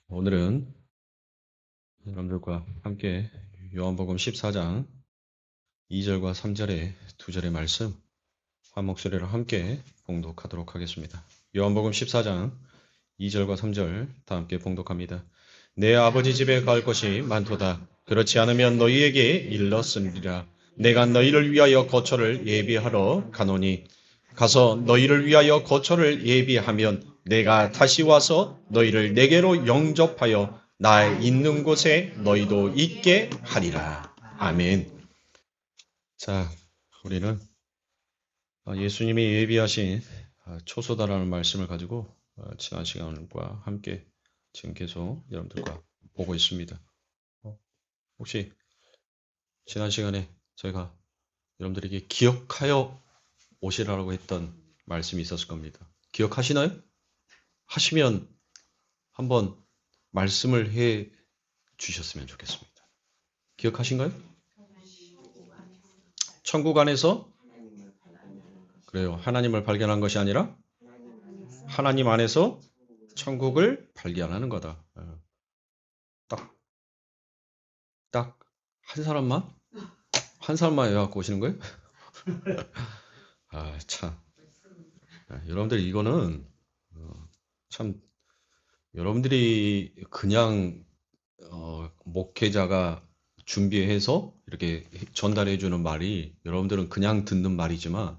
오늘은 여러분들과 함께 요한복음 14장 2절과 3절의 두 절의 말씀 한 목소리로 함께 봉독하도록 하겠습니다. 요한복음 14장 2절과 3절 다 함께 봉독합니다. 내 아버지 집에 갈 곳이 많도다. 그렇지 않으면 너희에게 일렀으리라. 내가 너희를 위하여 거처를 예비하러 가노니 가서 너희를 위하여 거처를 예비하면 내가 다시 와서 너희를 내게로 영접하여 나 있는 곳에 너희도 있게 하리라. 아멘. 자, 우리는 예수님이 예비하신 초소다라는 말씀을 가지고 지난 시간과 함께 지금 계속 여러분들과 보고 있습니다. 혹시 지난 시간에 저희가 여러분들에게 기억하여 오시라고 했던 말씀이 있었을 겁니다. 기억하시나요? 하시면 한번 말씀을 해 주셨으면 좋겠습니다. 기억하신가요? 천국 안에서 그래요. 하나님을 발견한 것이 아니라 하나님 안에서 천국을 발견하는 거다. 딱 한 사람만 해갖고 오시는 거예요? 참. 여러분들 이거는 참 여러분들이 그냥 목회자가 준비해서 이렇게 전달해 주는 말이 여러분들은 그냥 듣는 말이지만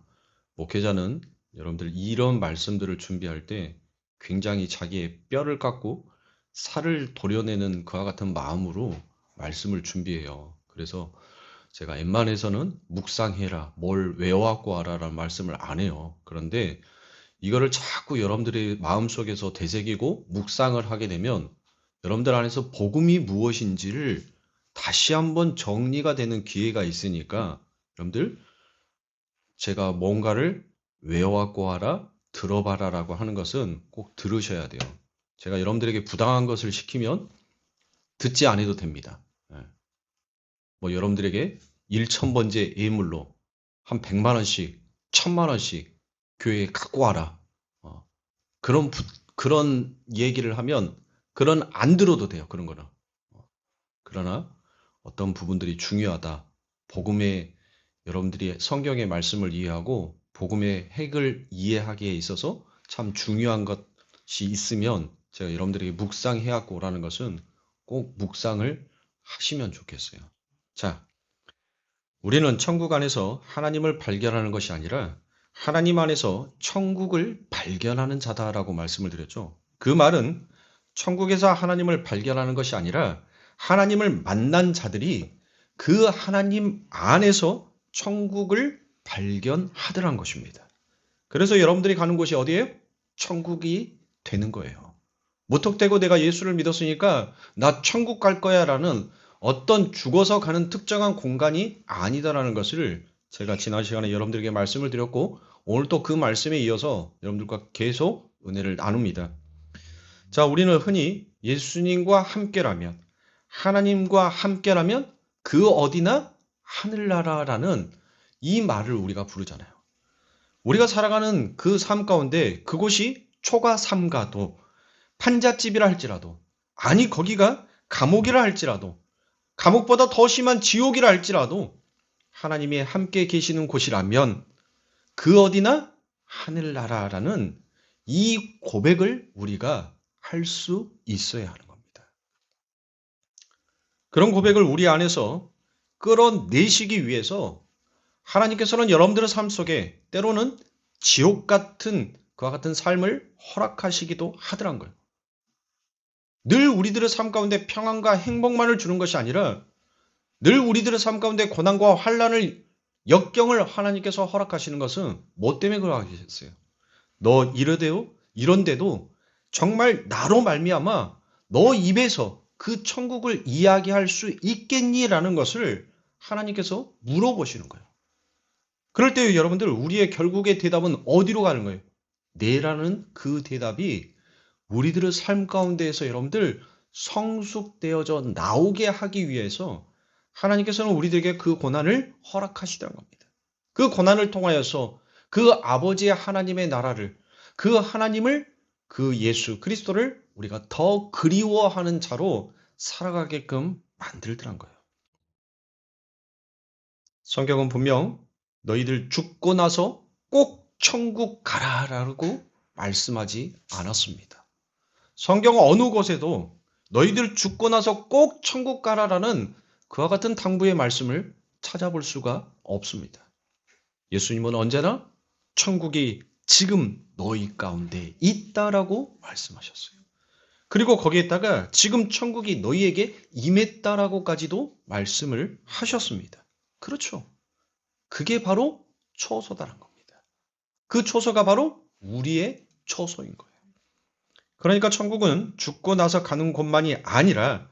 목회자는 여러분들 이런 말씀들을 준비할 때 굉장히 자기의 뼈를 깎고 살을 도려내는 그와 같은 마음으로 말씀을 준비해요. 그래서 제가 웬만해서는 묵상해라, 뭘 외워갖고 와라라는 말씀을 안 해요. 그런데 이거를 자꾸 여러분들의 마음속에서 되새기고 묵상을 하게 되면 여러분들 안에서 복음이 무엇인지를 다시 한번 정리가 되는 기회가 있으니까 여러분들 제가 뭔가를 외워갖고 와라, 들어봐라라고 하는 것은 꼭 들으셔야 돼요. 제가 여러분들에게 부당한 것을 시키면 듣지 않아도 됩니다. 뭐 여러분들에게 1,000번째 예물로 한 100만 원씩, 1,000만 원씩 교회에 갖고 와라. 그런 얘기를 하면 그런 안 들어도 돼요. 그런 거는. 그러나 어떤 부분들이 중요하다. 복음의 여러분들이 성경의 말씀을 이해하고 복음의 핵을 이해하기에 있어서 참 중요한 것이 있으면 제가 여러분들에게 묵상해갖고 오라는 것은 꼭 묵상을 하시면 좋겠어요. 자, 우리는 천국 안에서 하나님을 발견하는 것이 아니라 하나님 안에서 천국을 발견하는 자다라고 말씀을 드렸죠. 그 말은 천국에서 하나님을 발견하는 것이 아니라 하나님을 만난 자들이 그 하나님 안에서 천국을 발견하더란 것입니다. 그래서 여러분들이 가는 곳이 어디예요? 천국이 되는 거예요. 무턱대고 내가 예수를 믿었으니까 나 천국 갈 거야 라는 어떤 죽어서 가는 특정한 공간이 아니다라는 것을 제가 지난 시간에 여러분들에게 말씀을 드렸고 오늘 또 그 말씀에 이어서 여러분들과 계속 은혜를 나눕니다. 자, 우리는 흔히 예수님과 함께라면 하나님과 함께라면 그 어디나 하늘나라라는 이 말을 우리가 부르잖아요. 우리가 살아가는 그 삶 가운데 그곳이 초가 삼가도 판잣집이라 할지라도 아니 거기가 감옥이라 할지라도 감옥보다 더 심한 지옥이라 할지라도 하나님이 함께 계시는 곳이라면 그 어디나 하늘나라라는 이 고백을 우리가 할 수 있어야 하는 겁니다. 그런 고백을 우리 안에서 끌어내시기 위해서 하나님께서는 여러분들의 삶 속에 때로는 지옥 같은 그와 같은 삶을 허락하시기도 하더란 거예요. 늘 우리들의 삶 가운데 평안과 행복만을 주는 것이 아니라 늘 우리들의 삶 가운데 고난과 환난을 역경을 하나님께서 허락하시는 것은 뭐 때문에 그러하셨어요? 너 이런데도 정말 나로 말미암아 너 입에서 그 천국을 이야기할 수 있겠니라는 것을 하나님께서 물어보시는 거예요. 그럴 때 여러분들 우리의 결국의 대답은 어디로 가는 거예요? 네라는 그 대답이 우리들의 삶 가운데에서 여러분들 성숙되어져 나오게 하기 위해서 하나님께서는 우리들에게 그 고난을 허락하시다는 겁니다. 그 고난을 통하여서 그 아버지의 하나님의 나라를 그 하나님을 그 예수 그리스도를 우리가 더 그리워하는 자로 살아가게끔 만들더란 거예요. 성경은 분명 너희들 죽고 나서 꼭 천국 가라라고 말씀하지 않았습니다. 성경 어느 곳에도 너희들 죽고 나서 꼭 천국 가라라는 그와 같은 당부의 말씀을 찾아볼 수가 없습니다. 예수님은 언제나 천국이 지금 너희 가운데 있다라고 말씀하셨어요. 그리고 거기에다가 지금 천국이 너희에게 임했다라고까지도 말씀을 하셨습니다. 그렇죠. 그게 바로 초소다란 겁니다. 그 초소가 바로 우리의 초소인 거예요. 그러니까 천국은 죽고 나서 가는 곳만이 아니라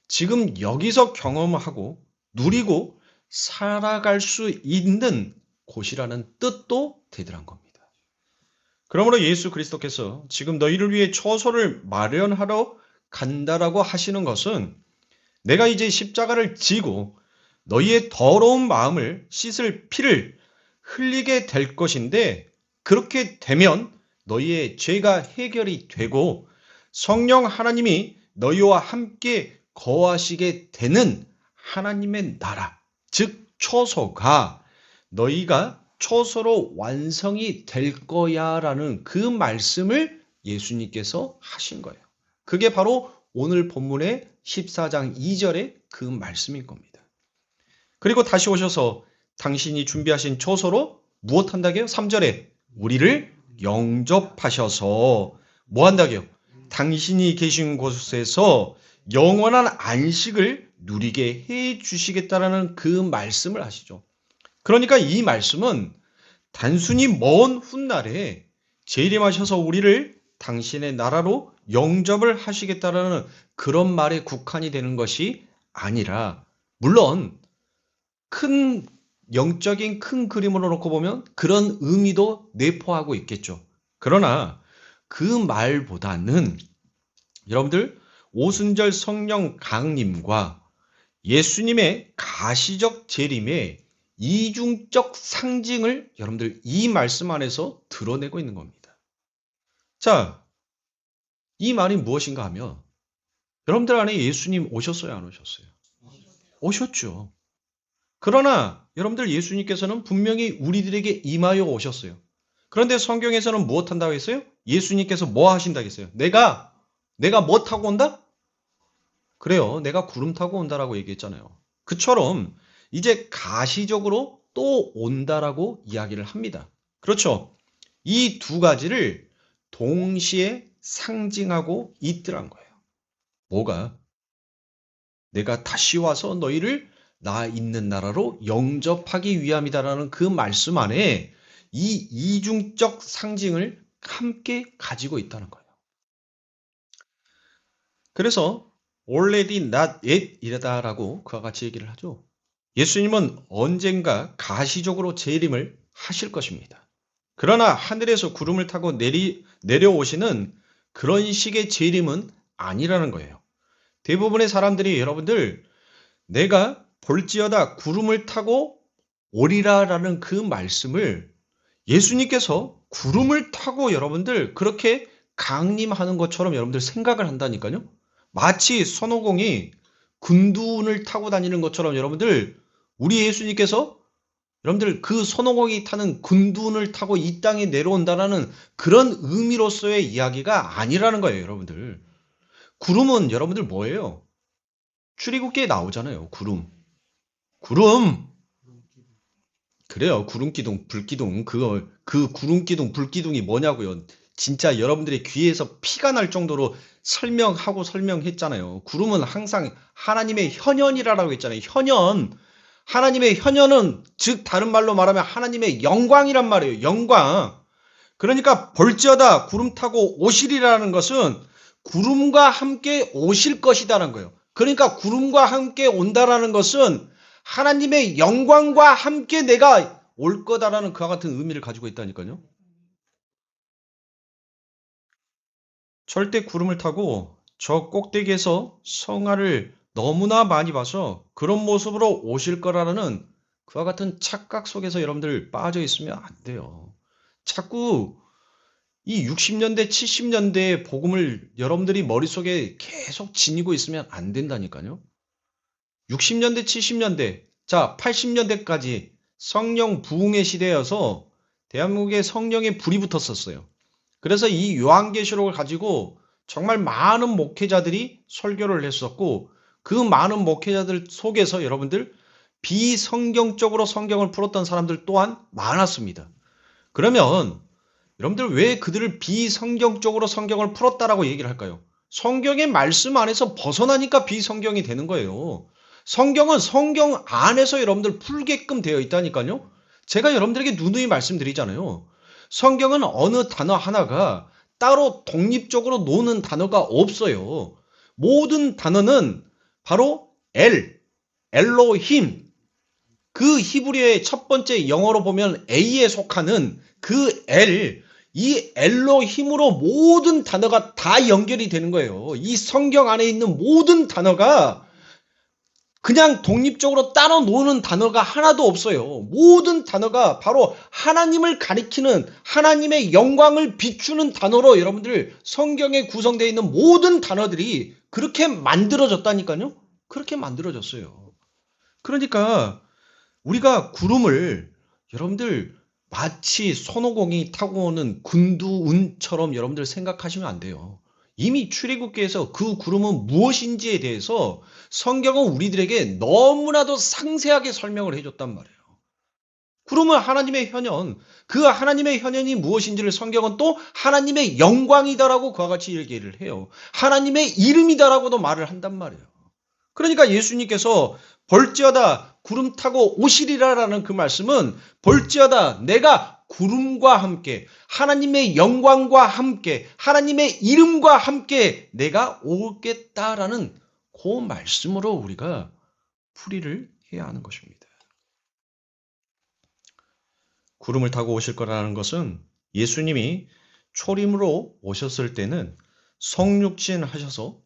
지금 여기서 경험하고 누리고 살아갈 수 있는 곳이라는 뜻도 되더란 겁니다. 그러므로 예수 그리스도께서 지금 너희를 위해 초소를 마련하러 간다라고 하시는 것은 내가 이제 십자가를 지고 너희의 더러운 마음을 씻을 피를 흘리게 될 것인데 그렇게 되면 너희의 죄가 해결이 되고 성령 하나님이 너희와 함께 거하시게 되는 하나님의 나라, 즉 초소가 너희가 초소로 완성이 될 거야라는 그 말씀을 예수님께서 하신 거예요. 그게 바로 오늘 본문의 14장 2절의 그 말씀인 겁니다. 그리고 다시 오셔서 당신이 준비하신 초소로 무엇 한다고요? 3절에 우리를 영접하셔서 뭐 한다고요? 당신이 계신 곳에서 영원한 안식을 누리게 해 주시겠다라는 그 말씀을 하시죠. 그러니까 이 말씀은 단순히 먼 훗날에 재림하셔서 우리를 당신의 나라로 영접을 하시겠다라는 그런 말에 국한이 되는 것이 아니라 물론 큰 영적인 큰 그림으로 놓고 보면 그런 의미도 내포하고 있겠죠. 그러나 그 말보다는 여러분들 오순절 성령 강림과 예수님의 가시적 재림의 이중적 상징을 여러분들 이 말씀 안에서 드러내고 있는 겁니다. 자, 이 말이 무엇인가 하면 여러분들 안에 예수님 오셨어요, 안 오셨어요? 오셨죠. 그러나 여러분들 예수님께서는 분명히 우리들에게 임하여 오셨어요. 그런데 성경에서는 무엇 한다고 했어요? 예수님께서 뭐 하신다고 했어요? 내가 뭐 타고 온다? 그래요. 내가 구름 타고 온다라고 얘기했잖아요. 그처럼 이제 가시적으로 또 온다라고 이야기를 합니다. 그렇죠. 이 두 가지를 동시에 상징하고 있더란 거예요. 뭐가? 내가 다시 와서 너희를 나 있는 나라로 영접하기 위함이다라는 그 말씀 안에 이 이중적 상징을 함께 가지고 있다는 거예요. 그래서 already not yet 이러다라고 그와 같이 얘기를 하죠. 예수님은 언젠가 가시적으로 재림을 하실 것입니다. 그러나 하늘에서 구름을 타고 내려오시는 그런 식의 재림은 아니라는 거예요. 대부분의 사람들이 여러분들 내가 볼지어다 구름을 타고 오리라라는 그 말씀을 예수님께서 구름을 타고 여러분들 그렇게 강림하는 것처럼 여러분들 생각을 한다니까요. 마치 손오공이 군두운을 타고 다니는 것처럼 여러분들 우리 예수님께서 여러분들 그 손오공이 타는 군두운을 타고 이 땅에 내려온다라는 그런 의미로서의 이야기가 아니라는 거예요, 여러분들. 구름은 여러분들 뭐예요? 출애굽기에 나오잖아요. 구름. 그래요. 구름기둥, 불기둥. 그 구름기둥, 불기둥이 뭐냐고요. 진짜 여러분들의 귀에서 피가 날 정도로 설명했잖아요. 구름은 항상 하나님의 현현이라고 했잖아요. 현현. 하나님의 현현은 즉 다른 말로 말하면 하나님의 영광이란 말이에요. 영광. 그러니까 볼지어다 구름 타고 오시리라는 것은 구름과 함께 오실 것이다라는 거예요. 그러니까 구름과 함께 온다라는 것은 하나님의 영광과 함께 내가 올 거다라는 그와 같은 의미를 가지고 있다니까요. 절대 구름을 타고 저 꼭대기에서 성화를 너무나 많이 봐서 그런 모습으로 오실 거라는 그와 같은 착각 속에서 여러분들 빠져 있으면 안 돼요. 자꾸 이 60년대, 70년대의 복음을 여러분들이 머릿속에 계속 지니고 있으면 안 된다니까요. 60년대, 70년대, 자, 80년대까지 성령 부흥의 시대여서 대한민국에 성령의 불이 붙었었어요. 그래서 이 요한계시록을 가지고 정말 많은 목회자들이 설교를 했었고 그 많은 목회자들 속에서 여러분들 비성경적으로 성경을 풀었던 사람들 또한 많았습니다. 그러면 여러분들 왜 그들을 비성경적으로 성경을 풀었다라고 얘기를 할까요? 성경의 말씀 안에서 벗어나니까 비성경이 되는 거예요. 성경은 성경 안에서 여러분들 풀게끔 되어 있다니까요. 제가 여러분들에게 누누이 말씀드리잖아요. 성경은 어느 단어 하나가 따로 독립적으로 노는 단어가 없어요. 모든 단어는 바로 엘로힘, 그 히브리어의 첫 번째 영어로 보면 A에 속하는 그 이 엘로힘으로 모든 단어가 다 연결이 되는 거예요. 이 성경 안에 있는 모든 단어가 그냥 독립적으로 따로 노는 단어가 하나도 없어요. 모든 단어가 바로 하나님을 가리키는 하나님의 영광을 비추는 단어로 여러분들 성경에 구성되어 있는 모든 단어들이 그렇게 만들어졌다니까요. 그렇게 만들어졌어요. 그러니까 우리가 구름을 여러분들 마치 손오공이 타고 오는 군두운처럼 여러분들 생각하시면 안 돼요. 이미 출애굽기에서 그 구름은 무엇인지에 대해서 성경은 우리들에게 너무나도 상세하게 설명을 해줬단 말이에요. 구름은 하나님의 현현, 그 하나님의 현현이 무엇인지를 성경은 또 하나님의 영광이다라고 그와 같이 얘기를 해요. 하나님의 이름이다라고도 말을 한단 말이에요. 그러니까 예수님께서 볼지어다 구름 타고 오시리라라는 그 말씀은 볼지어다 내가 구름과 함께 하나님의 영광과 함께 하나님의 이름과 함께 내가 오겠다라는 그 말씀으로 우리가 풀이를 해야 하는 것입니다. 구름을 타고 오실 거라는 것은 예수님이 초림으로 오셨을 때는 성육신 하셔서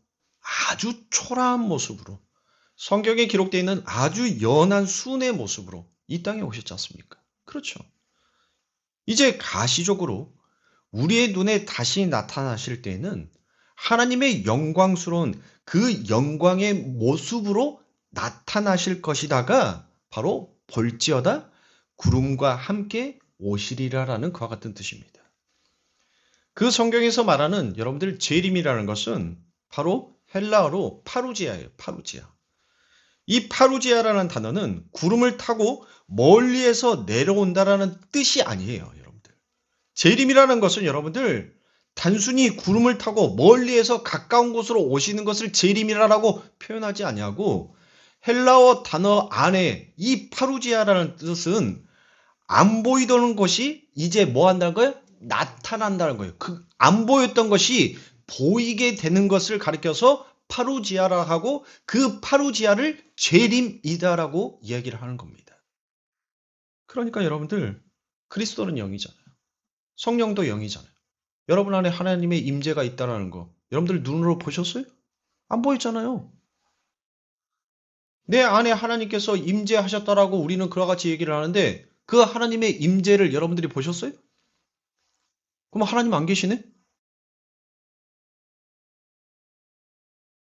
아주 초라한 모습으로 성경에 기록되어 있는 아주 연한 순의 모습으로 이 땅에 오셨지 않습니까? 그렇죠. 이제 가시적으로 우리의 눈에 다시 나타나실 때는 하나님의 영광스러운 그 영광의 모습으로 나타나실 것이다가 바로 볼지어다 구름과 함께 오시리라라는 그와 같은 뜻입니다. 그 성경에서 말하는 여러분들 재림이라는 것은 바로 헬라어로 파루지아예요. 파루지아. 이 파루지아라는 단어는 구름을 타고 멀리에서 내려온다라는 뜻이 아니에요. 여러분들. 재림이라는 것은 여러분들 단순히 구름을 타고 멀리에서 가까운 곳으로 오시는 것을 재림이라고 표현하지 아니하고 헬라어 단어 안에 이 파루지아라는 뜻은 안 보이던 것이 이제 뭐 한다는 거예요? 나타난다는 거예요. 그 안 보였던 것이 보이게 되는 것을 가리켜서 파루지아라 하고 그 파루지아를 재림이다라고 이야기를 하는 겁니다. 그러니까 여러분들 그리스도는 영이잖아요. 성령도 영이잖아요. 여러분 안에 하나님의 임재가 있다는 거 여러분들 눈으로 보셨어요? 안 보였잖아요. 내 안에 하나님께서 임재하셨다라고 우리는 그와 같이 얘기를 하는데 그 하나님의 임재를 여러분들이 보셨어요? 그럼 하나님 안 계시네?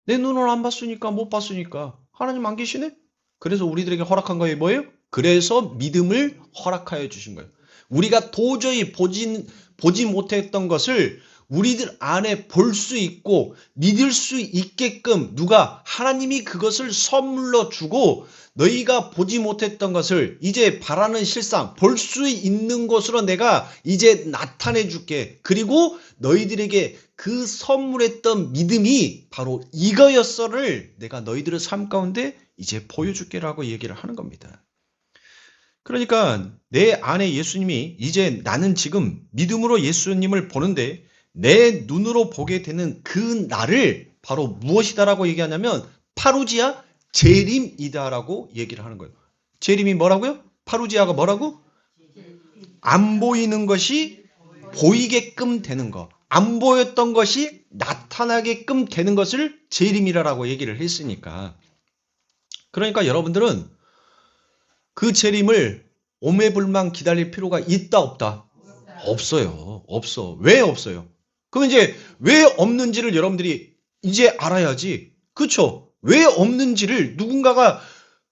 내 눈으로 안 봤으니까 못 봤으니까 하나님 안 계시네? 그래서 우리들에게 허락한 거예요 뭐예요? 그래서 믿음을 허락하여 주신 거예요. 우리가 도저히 보지 못했던 것을 우리들 안에 볼 수 있고 믿을 수 있게끔 누가 하나님이 그것을 선물로 주고 너희가 보지 못했던 것을 이제 바라는 실상 볼 수 있는 것으로 내가 이제 나타내 줄게. 그리고 너희들에게 그 선물했던 믿음이 바로 이거였어를 내가 너희들의 삶 가운데 이제 보여줄게라고 얘기를 하는 겁니다. 그러니까 내 안에 예수님이 이제 나는 지금 믿음으로 예수님을 보는데 내 눈으로 보게 되는 그 날을 바로 무엇이다라고 얘기하냐면 파루지아 재림이다라고 얘기를 하는 거예요. 재림이 뭐라고요? 파루지아가 뭐라고? 안 보이는 것이 보이게끔 되는 것. 안 보였던 것이 나타나게끔 되는 것을 재림이라고 얘기를 했으니까. 그러니까 여러분들은 그 재림을 오매불망 기다릴 필요가 있다 없다? 없어요. 없어. 왜 없어요? 그럼 이제 왜 없는지를 여러분들이 이제 알아야지. 그쵸? 왜 없는지를 누군가가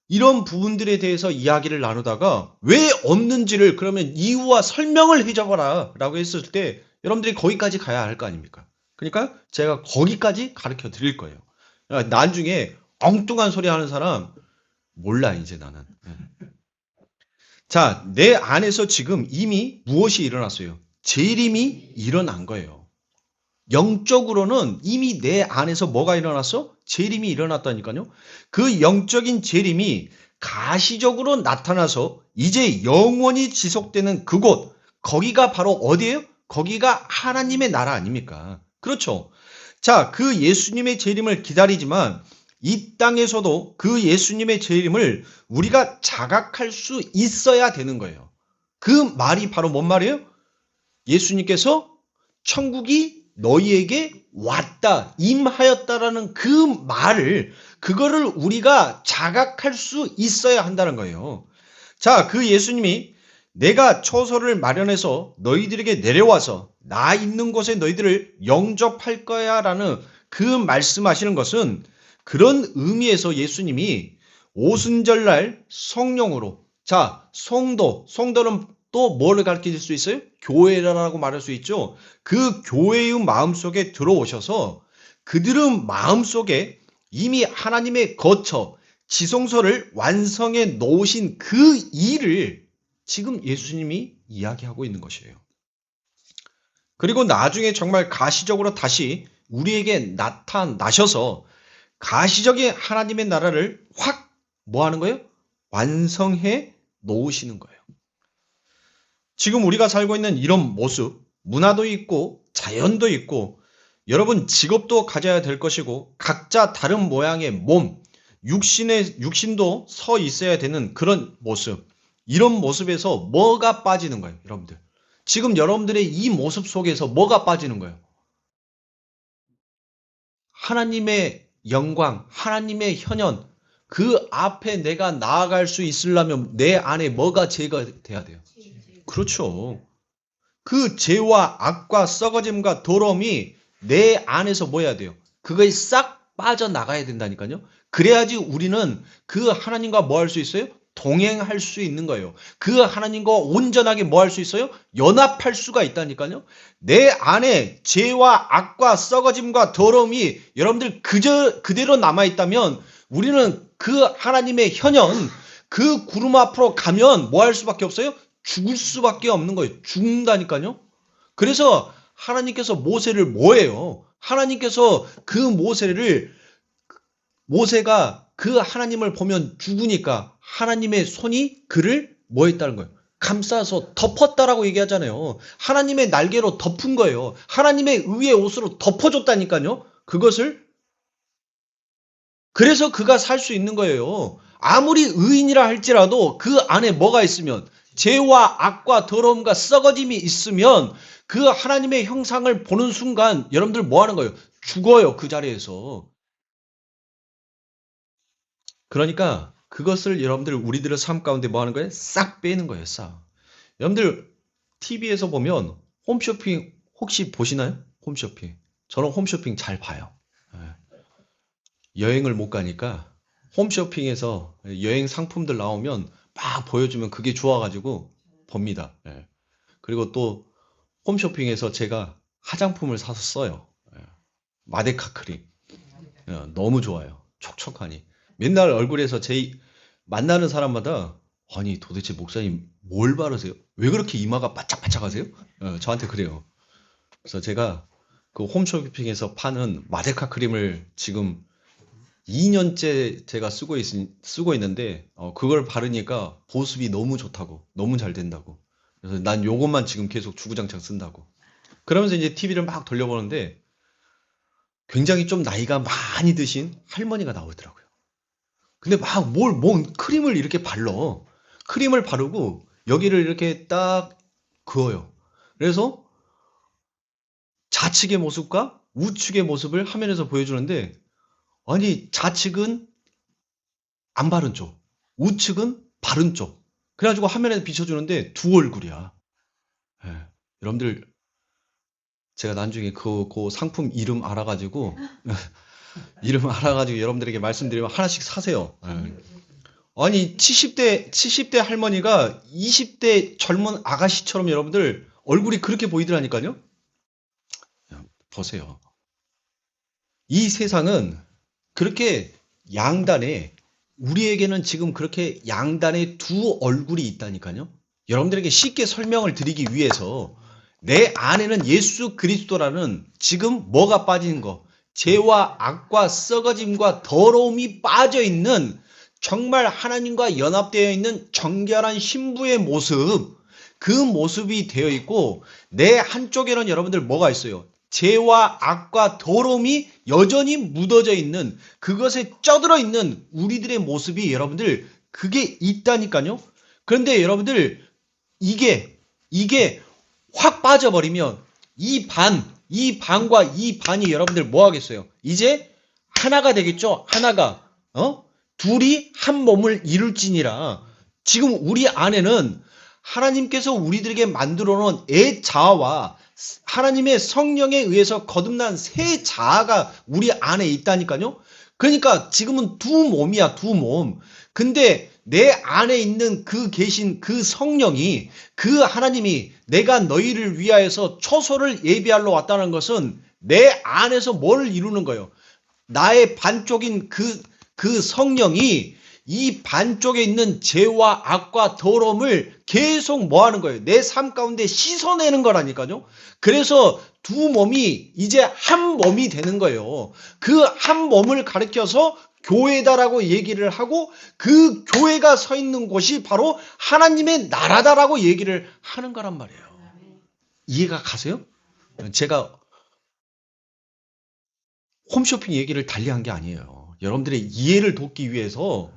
이런 부분들에 대해서 이야기를 나누다가 왜 없는지를 그러면 이유와 설명을 해줘봐라 라고 했을 때 여러분들이 거기까지 가야 할 거 아닙니까? 그러니까 제가 거기까지 가르쳐 드릴 거예요. 나중에 엉뚱한 소리 하는 사람 몰라 이제 나는. 자, 내 안에서 지금 이미 무엇이 일어났어요? 재림이 일어난 거예요. 영적으로는 이미 내 안에서 뭐가 일어났어? 재림이 일어났다니까요. 그 영적인 재림이 가시적으로 나타나서 이제 영원히 지속되는 그곳, 거기가 바로 어디예요? 거기가 하나님의 나라 아닙니까? 그렇죠. 자, 그 예수님의 재림을 기다리지만 이 땅에서도 그 예수님의 재림을 우리가 자각할 수 있어야 되는 거예요. 그 말이 바로 뭔 말이에요? 예수님께서 천국이 너희에게 왔다, 임하였다라는 그 말을, 그거를 우리가 자각할 수 있어야 한다는 거예요. 자, 그 예수님이 내가 처소를 마련해서 너희들에게 내려와서 나 있는 곳에 너희들을 영접할 거야 라는 그 말씀하시는 것은 그런 의미에서 예수님이 오순절날 성령으로, 자, 성도는 또 뭐를 가르쳐 줄 수 있어요? 교회라고 말할 수 있죠. 그 교회의 마음속에 들어오셔서 그들은 마음속에 이미 하나님의 거처, 지성소를 완성해 놓으신 그 일을 지금 예수님이 이야기하고 있는 것이에요. 그리고 나중에 정말 가시적으로 다시 우리에게 나타나셔서 가시적인 하나님의 나라를 확 뭐 하는 거예요? 완성해 놓으시는 거예요. 지금 우리가 살고 있는 이런 모습, 문화도 있고 자연도 있고 여러분 직업도 가져야 될 것이고 각자 다른 모양의 몸, 육신도 서 있어야 되는 그런 모습, 이런 모습에서 뭐가 빠지는 거예요, 여러분들? 지금 여러분들의 이 모습 속에서 뭐가 빠지는 거예요? 하나님의 영광, 하나님의 현현, 그 앞에 내가 나아갈 수 있으려면 내 안에 뭐가 제거돼야 돼요? 그렇죠. 그 죄와 악과 썩어짐과 더러움이 내 안에서 뭐 해야 돼요? 그거에 싹 빠져나가야 된다니까요. 그래야지 우리는 그 하나님과 뭐 할 수 있어요? 동행할 수 있는 거예요. 그 하나님과 온전하게 뭐 할 수 있어요? 연합할 수가 있다니까요. 내 안에 죄와 악과 썩어짐과 더러움이 여러분들 그대로 남아있다면 우리는 그 하나님의 현현, 그 구름 앞으로 가면 뭐 할 수밖에 없어요? 죽을 수밖에 없는 거예요. 죽는다니까요. 그래서 하나님께서 모세를 뭐예요? 하나님께서 그 모세가 그 하나님을 보면 죽으니까 하나님의 손이 그를 뭐 했다는 거예요? 감싸서 덮었다라고 얘기하잖아요. 하나님의 날개로 덮은 거예요. 하나님의 의의 옷으로 덮어줬다니까요. 그것을. 그래서 그가 살 수 있는 거예요. 아무리 의인이라 할지라도 그 안에 뭐가 있으면, 죄와 악과 더러움과 썩어짐이 있으면 그 하나님의 형상을 보는 순간 여러분들 뭐 하는 거예요? 죽어요, 그 자리에서. 그러니까 그것을 여러분들 우리들의 삶 가운데 뭐 하는 거예요? 싹 빼는 거예요, 싹. 여러분들 TV에서 보면 홈쇼핑 혹시 보시나요? 홈쇼핑. 저는 홈쇼핑 잘 봐요. 여행을 못 가니까 홈쇼핑에서 여행 상품들 나오면 막 보여주면 그게 좋아가지고 봅니다. 그리고 또 홈쇼핑에서 제가 화장품을 사서 써요. 마데카 크림. 너무 좋아요. 촉촉하니. 맨날 얼굴에서 만나는 사람마다 아니 도대체 목사님 뭘 바르세요? 왜 그렇게 이마가 바짝바짝 하세요? 저한테 그래요. 그래서 제가 그 홈쇼핑에서 파는 마데카 크림을 지금 2년째 제가 쓰고 있는데 그걸 바르니까 보습이 너무 좋다고, 너무 잘 된다고. 그래서 난 요것만 지금 계속 주구장창 쓴다고. 그러면서 이제 TV를 막 돌려보는데 굉장히 좀 나이가 많이 드신 할머니가 나오더라고요. 근데 막 뭔 크림을 이렇게 발라. 크림을 바르고 여기를 이렇게 딱 그어요. 그래서 좌측의 모습과 우측의 모습을 화면에서 보여주는데 아니 좌측은 안 바른 쪽, 우측은 바른 쪽. 그래가지고 화면에 비춰주는데 두 얼굴이야. 예. 여러분들 제가 나중에 그 상품 이름 알아가지고 여러분들에게 말씀드리면 하나씩 사세요. 예. 아니 70대 할머니가 20대 젊은 아가씨처럼 여러분들 얼굴이 그렇게 보이더라니까요. 보세요. 이 세상은 그렇게 양단에 우리에게는 지금 그렇게 양단에 두 얼굴이 있다니까요. 여러분들에게 쉽게 설명을 드리기 위해서 내 안에는 예수 그리스도라는 지금 뭐가 빠지는 거? 죄와 악과 썩어짐과 더러움이 빠져 있는 정말 하나님과 연합되어 있는 정결한 신부의 모습, 그 모습이 되어 있고 내 한쪽에는 여러분들 뭐가 있어요? 죄와 악과 더러움이 여전히 묻어져 있는 그것에 쪄들어 있는 우리들의 모습이 여러분들 그게 있다니까요. 그런데 여러분들 이게 확 빠져버리면 이 반과 이 반이 여러분들 뭐 하겠어요? 이제 하나가 되겠죠? 하나가 둘이 한 몸을 이룰지니라. 지금 우리 안에는 하나님께서 우리들에게 만들어 놓은 애자아와 하나님의 성령에 의해서 거듭난 새 자아가 우리 안에 있다니까요. 그러니까 지금은 두 몸이야, 두 몸. 근데 내 안에 있는 그 계신 그 성령이, 그 하나님이 내가 너희를 위하여서 초소를 예비하러 왔다는 것은 내 안에서 뭘 이루는 거예요? 나의 반쪽인 그 성령이 이 반쪽에 있는 죄와 악과 더러움을 계속 뭐 하는 거예요? 내 삶 가운데 씻어내는 거라니까요. 그래서 두 몸이 이제 한 몸이 되는 거예요. 그 한 몸을 가리켜서 교회다라고 얘기를 하고 그 교회가 서 있는 곳이 바로 하나님의 나라다라고 얘기를 하는 거란 말이에요. 이해가 가세요? 제가 홈쇼핑 얘기를 달리한 게 아니에요. 여러분들의 이해를 돕기 위해서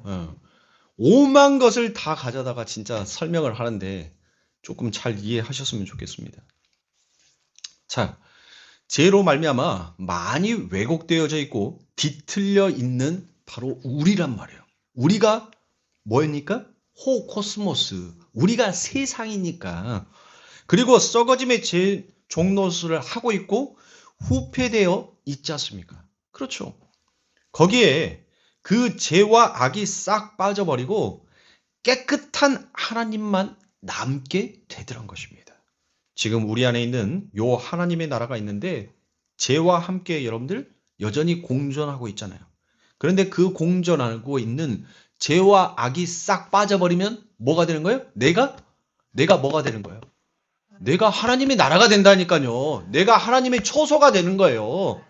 오만 것을 다 가져다가 진짜 설명을 하는데 조금 잘 이해하셨으면 좋겠습니다. 자, 죄로 말미암아 많이 왜곡되어져 있고 뒤틀려 있는 바로 우리란 말이에요. 우리가 뭐입니까? 호코스모스. 우리가 세상이니까. 그리고 썩어짐의 제 종노릇을 하고 있고 후패되어 있지 않습니까? 그렇죠. 거기에 그 죄와 악이 싹 빠져버리고 깨끗한 하나님만 남게 되더란 것입니다. 지금 우리 안에 있는 요 하나님의 나라가 있는데 죄와 함께 여러분들 여전히 공존하고 있잖아요. 그런데 그 공존하고 있는 죄와 악이 싹 빠져버리면 뭐가 되는 거예요? 내가 뭐가 되는 거예요? 내가 하나님의 나라가 된다니까요. 내가 하나님의 초소가 되는 거예요.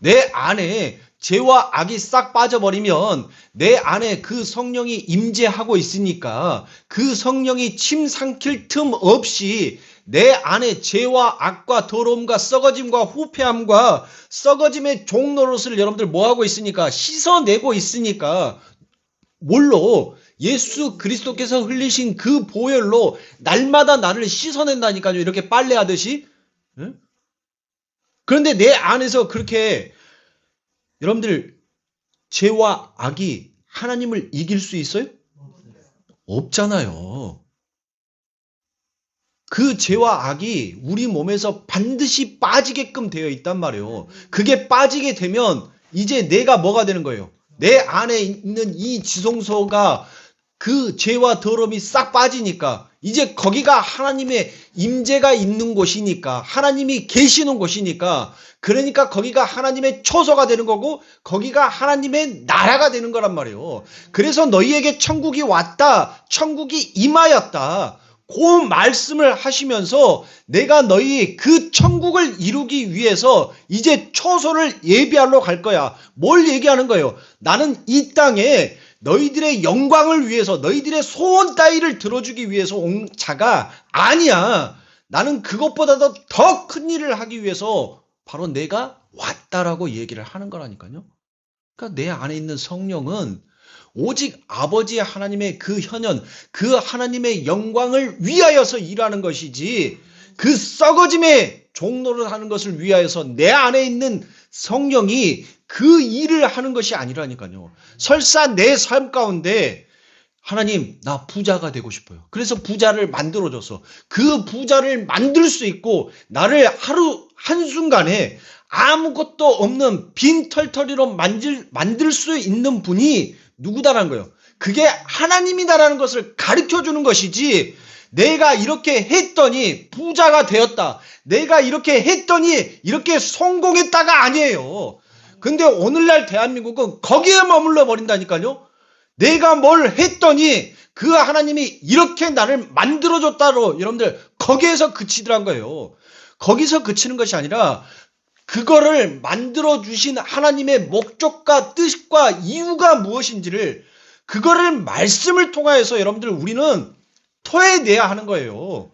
내 안에 죄와 악이 싹 빠져버리면 내 안에 그 성령이 임재하고 있으니까 그 성령이 침 삼킬 틈 없이 내 안에 죄와 악과 더러움과 썩어짐과 후패함과 썩어짐의 종노릇을 여러분들 뭐하고 있으니까 씻어내고 있으니까 뭘로? 예수 그리스도께서 흘리신 그 보혈로 날마다 나를 씻어낸다니까요. 이렇게 빨래하듯이. 그런데 내 안에서 그렇게 여러분들 죄와 악이 하나님을 이길 수 있어요? 없잖아요. 그 죄와 악이 우리 몸에서 반드시 빠지게끔 되어 있단 말이에요. 그게 빠지게 되면 이제 내가 뭐가 되는 거예요? 내 안에 있는 이 지성소가 그 죄와 더러움이 싹 빠지니까 이제 거기가 하나님의 임재가 있는 곳이니까 하나님이 계시는 곳이니까 그러니까 거기가 하나님의 초소가 되는 거고 거기가 하나님의 나라가 되는 거란 말이에요. 그래서 너희에게 천국이 왔다. 천국이 임하였다. 그 말씀을 하시면서 내가 너희 그 천국을 이루기 위해서 이제 초소를 예비하러 갈 거야. 뭘 얘기하는 거예요? 나는 이 땅에 너희들의 영광을 위해서 너희들의 소원 따위를 들어주기 위해서 온 자가 아니야. 나는 그것보다도 더 큰 일을 하기 위해서 바로 내가 왔다라고 얘기를 하는 거라니까요. 그러니까 내 안에 있는 성령은 오직 아버지 하나님의 그 현현, 그 하나님의 영광을 위하여서 일하는 것이지 그 썩어짐의 종로를 하는 것을 위하여서 내 안에 있는 성령이 그 일을 하는 것이 아니라니까요. 설사 내 삶 가운데 하나님, 나 부자가 되고 싶어요. 그래서 부자를 만들어줘서 그 부자를 만들 수 있고 나를 하루 한순간에 아무것도 없는 빈털터리로 만들 수 있는 분이 누구다라는 거예요. 그게 하나님이다라는 것을 가르쳐 주는 것이지, 내가 이렇게 했더니 부자가 되었다, 내가 이렇게 했더니 이렇게 성공했다가 아니에요. 근데 오늘날 대한민국은 거기에 머물러 버린다니까요. 내가 뭘 했더니 그 하나님이 이렇게 나를 만들어줬다로 여러분들 거기에서 그치더란 거예요. 거기서 그치는 것이 아니라 그거를 만들어주신 하나님의 목적과 뜻과 이유가 무엇인지를, 그거를 말씀을 통하여서 여러분들 우리는 토해내야 하는 거예요.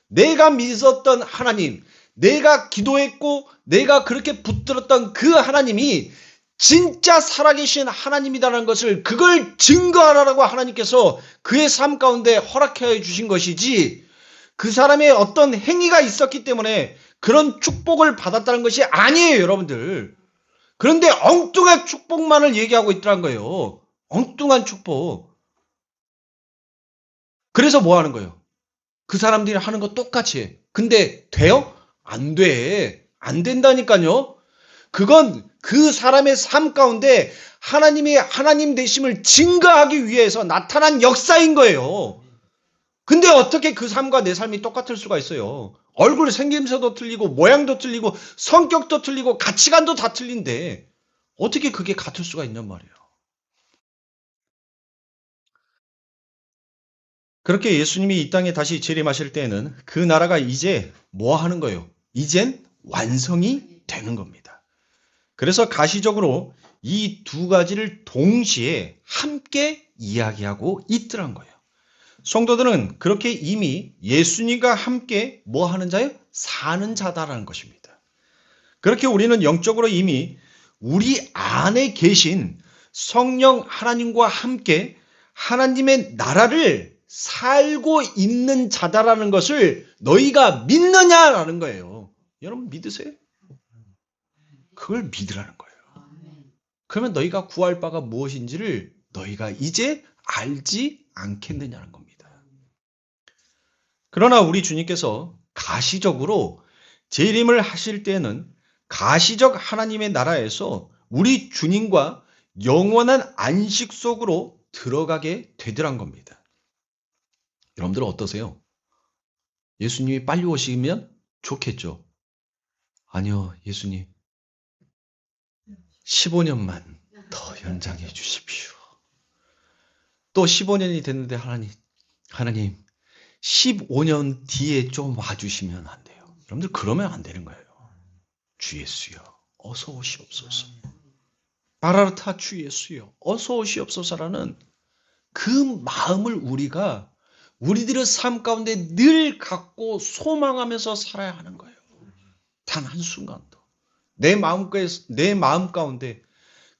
내가 믿었던 하나님, 내가 기도했고 내가 그렇게 붙들었던 그 하나님이 진짜 살아계신 하나님이라는 것을, 그걸 증거하라고 하나님께서 그의 삶 가운데 허락해 주신 것이지, 그 사람의 어떤 행위가 있었기 때문에 그런 축복을 받았다는 것이 아니에요, 여러분들. 그런데 엉뚱한 축복만을 얘기하고 있더란 거예요. 엉뚱한 축복. 그래서 뭐 하는 거예요? 그 사람들이 하는 거 똑같이 해. 근데 돼요? 안 돼. 안 된다니까요. 그건 그 사람의 삶 가운데 하나님의 하나님 되심을 증거하기 위해서 나타난 역사인 거예요. 근데 어떻게 그 삶과 내 삶이 똑같을 수가 있어요? 얼굴 생김새도 틀리고 모양도 틀리고 성격도 틀리고 가치관도 다 틀린데 어떻게 그게 같을 수가 있냔 말이에요. 그렇게 예수님이 이 땅에 다시 재림하실 때에는 그 나라가 이제 뭐 하는 거예요? 이젠 완성이 되는 겁니다. 그래서 가시적으로 이 두 가지를 동시에 함께 이야기하고 있더란 거예요. 성도들은 그렇게 이미 예수님과 함께 뭐 하는 자예요? 사는 자다라는 것입니다. 그렇게 우리는 영적으로 이미 우리 안에 계신 성령 하나님과 함께 하나님의 나라를 살고 있는 자다라는 것을 너희가 믿느냐라는 거예요. 여러분 믿으세요? 그걸 믿으라는 거예요. 그러면 너희가 구할 바가 무엇인지를 너희가 이제 알지 않겠느냐는 겁니다. 그러나 우리 주님께서 가시적으로 재림을 하실 때는 가시적 하나님의 나라에서 우리 주님과 영원한 안식 속으로 들어가게 되더란 겁니다. 여러분들 어떠세요? 예수님이 빨리 오시면 좋겠죠? 아니요, 예수님 15년만 더 연장해 주십시오. 또 15년이 됐는데 하나님 15년 뒤에 좀 와주시면 안 돼요. 여러분들 그러면 안 되는 거예요. 주 예수여 어서 오시옵소서. 마라나타 주 예수여 어서 오시옵소서라는 그 마음을 우리가 우리들의 삶 가운데 늘 갖고 소망하면서 살아야 하는 거예요. 단 한순간도. 내 마음 가운데